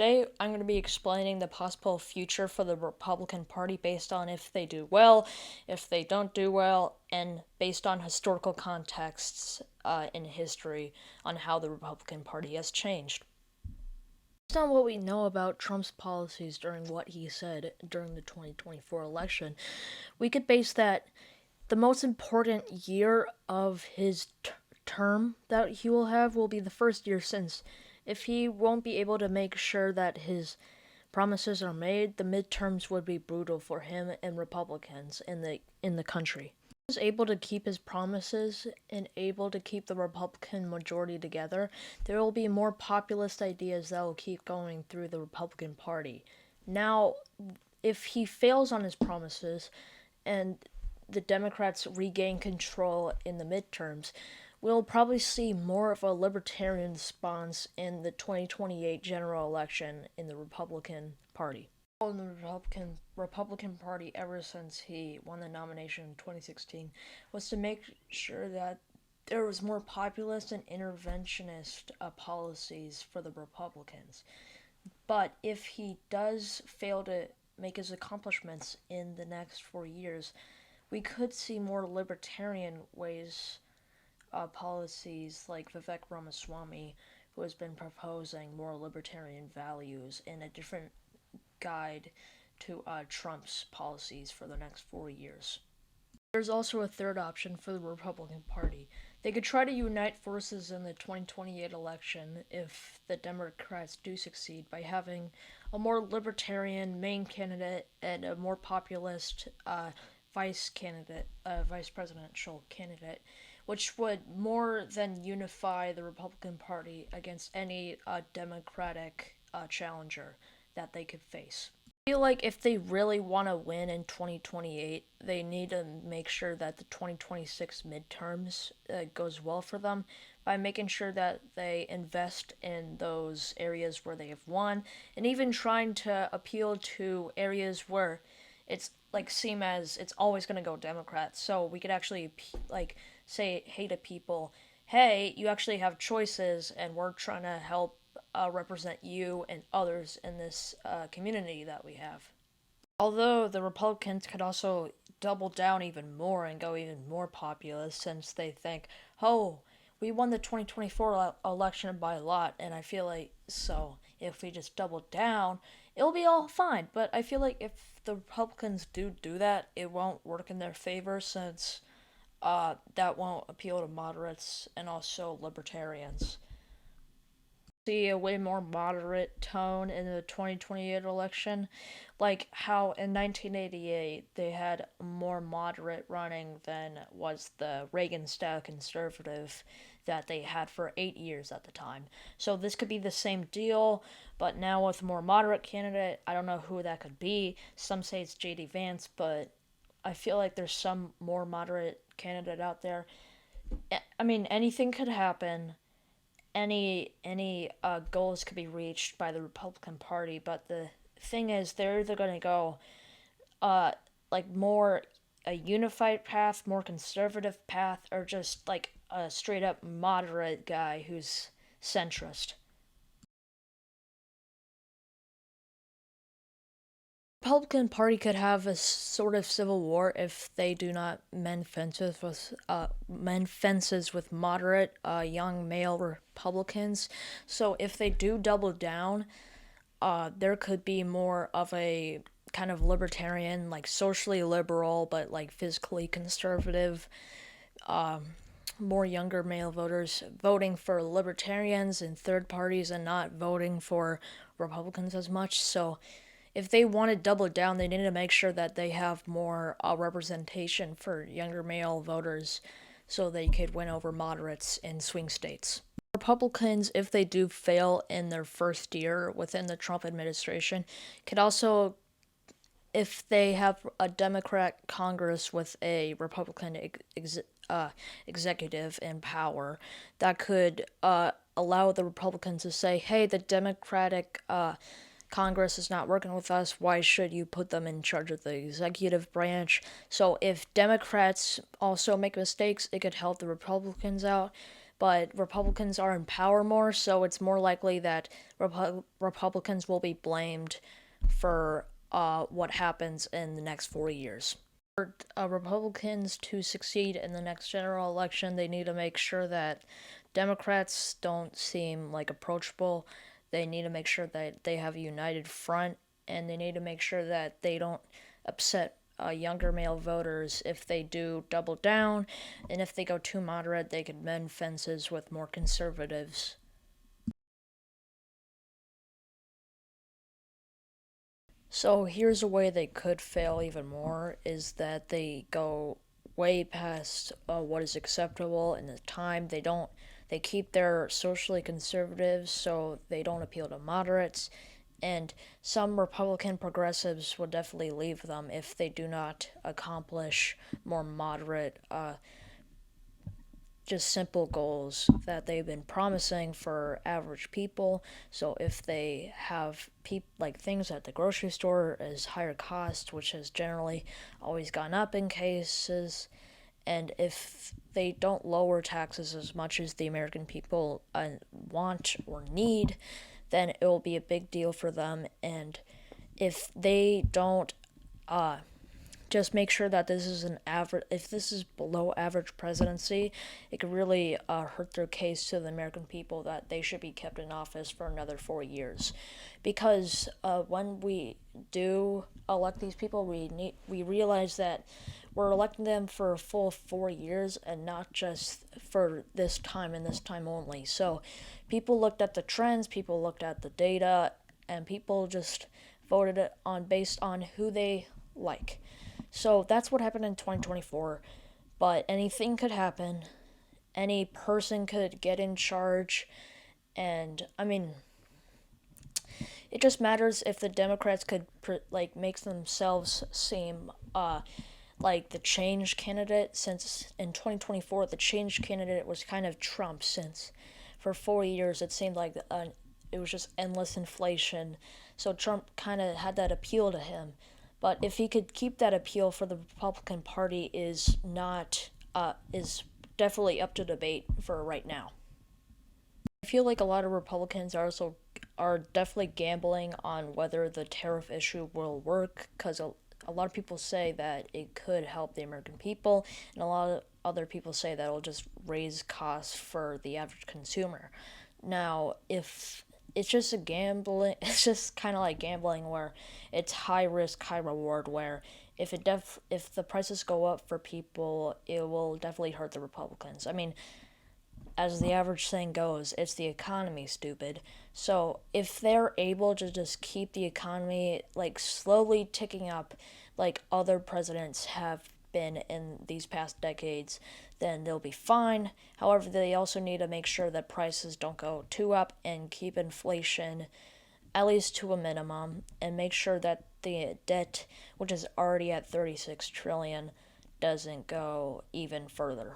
today I'm going to be explaining the possible future for the Republican Party based on if they do well, if they don't do well, and based on historical contexts in history on how the Republican Party has changed. Based on what we know about Trump's policies during what he said during the 2024 election, we could base that the most important year of his term that he will have will be the first year, since if he won't be able to make sure that his promises are made, the midterms would be brutal for him and Republicans in the country. If he is able to keep his promises and able to keep the Republican majority together, there will be more populist ideas that will keep going through the Republican Party. Now, if he fails on his promises and the Democrats regain control in the midterms, we'll probably see more of a libertarian response in the 2028 general election in the Republican Party. In the Republican Party, ever since he won the nomination in 2016, was to make sure that there was more populist and interventionist policies for the Republicans. But if he does fail to make his accomplishments in the next 4 years, we could see more libertarian policies like Vivek Ramaswamy, who has been proposing more libertarian values in a different guide to Trump's policies for the next 4 years. There's also a third option for the Republican Party. They could try to unite forces in the 2028 election if the Democrats do succeed by having a more libertarian main candidate and a more populist vice presidential candidate, which would more than unify the Republican Party against any Democratic challenger that they could face. I feel like if they really want to win in 2028, they need to make sure that the 2026 midterms goes well for them by making sure that they invest in those areas where they have won, and even trying to appeal to areas where it's seem as it's always going to go Democrat. So we could actually say, hey to people, hey, you actually have choices, and we're trying to help represent you and others in this community that we have. Although the Republicans could also double down even more and go even more populist, since they think, oh, we won the 2024 election by a lot, and I feel like, so if we just double down, it'll be all fine. But I feel like if the Republicans do that, it won't work in their favor, since that won't appeal to moderates and also libertarians. See a way more moderate tone in the 2028 election, like how in 1988 they had more moderate running than was the Reagan-style conservative that they had for 8 years at the time. So this could be the same deal, but now with a more moderate candidate. I don't know who that could be. Some say it's J.D. Vance, but I feel like there's some more moderate candidate out there. I mean, anything could happen. Any goals could be reached by the Republican Party, but the thing is, they're either going to go more a unified path, more conservative path, or just like a straight up moderate guy who's centrist. Republican Party could have a sort of civil war if they do not mend fences with moderate young male Republicans. So if they do double down, there could be more of a kind of libertarian, like socially liberal but like physically conservative, more younger male voters voting for libertarians and third parties and not voting for Republicans as much. So if they want to double down, they need to make sure that they have more representation for younger male voters so they could win over moderates in swing states. Republicans, if they do fail in their first year within the Trump administration, could also, if they have a Democrat Congress with a Republican executive in power, that could allow the Republicans to say, hey, the Democratic Congress is not working with us. Why should you put them in charge of the executive branch? So if Democrats also make mistakes, it could help the Republicans out. but Republicans are in power more, so it's more likely that Republicans will be blamed for what happens in the next 4 years. For Republicans to succeed in the next general election, they need to make sure that Democrats don't seem like approachable. They need to make sure that they have a united front, and they need to make sure that they don't upset younger male voters if they do double down, and if they go too moderate, they could mend fences with more conservatives. So here's a way they could fail even more, is that they go way past what is acceptable in the time. They keep their socially conservatives, so they don't appeal to moderates, and some Republican progressives will definitely leave them if they do not accomplish more moderate, just simple goals that they've been promising for average people. So if they have like things at the grocery store as higher cost, which has generally always gone up in cases, and if they don't lower taxes as much as the American people want or need, then it will be a big deal for them. And if they don't just make sure that this is an average, if this is below average presidency, it could really hurt their case to the American people that they should be kept in office for another 4 years. Because when we do elect these people, we realize that we're electing them for a full 4 years and not just for this time and this time only. So people looked at the trends, people looked at the data, and people just voted on based on who they like. So that's what happened in 2024. But anything could happen. Any person could get in charge. And I mean, it just matters if the Democrats could make themselves seem like the change candidate, since in 2024 the change candidate was kind of Trump, since for 4 years it seemed like it was just endless inflation. So Trump kind of had that appeal to him. But if he could keep that appeal for the Republican Party is not is definitely up to debate for right now. I feel like a lot of Republicans are definitely gambling on whether the tariff issue will work, because a lot of people say that it could help the American people, and a lot of other people say that it'll just raise costs for the average consumer. Now, if it's just it's just kind of like gambling, where it's high risk, high reward, where if the prices go up for people, it will definitely hurt the Republicans. I mean, as the average saying goes, it's the economy, stupid. So if they're able to just keep the economy like slowly ticking up, like other presidents have been in these past decades, then they'll be fine. However, they also need to make sure that prices don't go too up and keep inflation at least to a minimum, and make sure that the debt, which is already at 36 trillion, doesn't go even further.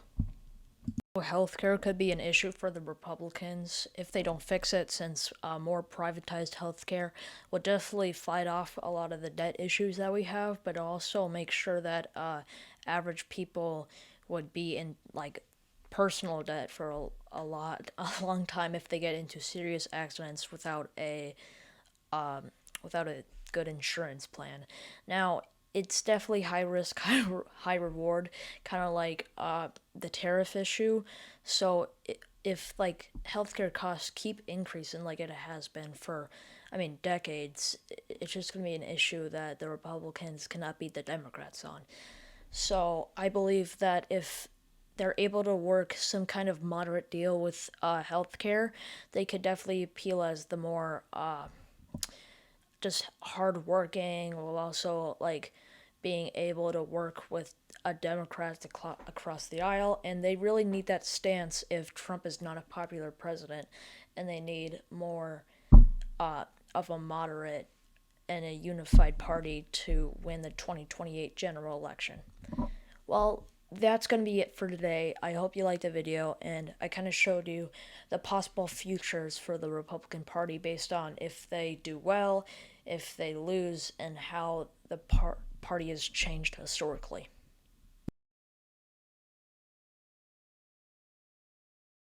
Healthcare could be an issue for the Republicans if they don't fix it, since more privatized healthcare would definitely fight off a lot of the debt issues that we have, but also make sure that average people would be in like personal debt for a long time if they get into serious accidents without a good insurance plan. Now, it's definitely high risk, high reward, kind of like the tariff issue. So if like healthcare costs keep increasing like it has been for, I mean, decades, it's just gonna be an issue that the Republicans cannot beat the Democrats on. So I believe that if they're able to work some kind of moderate deal with healthcare, they could definitely appeal as the more just hardworking, while also like being able to work with a Democrat across the aisle. And they really need that stance if Trump is not a popular president, and they need more of a moderate and a unified party to win the 2028 general election. Well, that's going to be it for today. I hope you liked the video, and I kind of showed you the possible futures for the Republican Party based on if they do well, if they lose, and how the party has changed historically.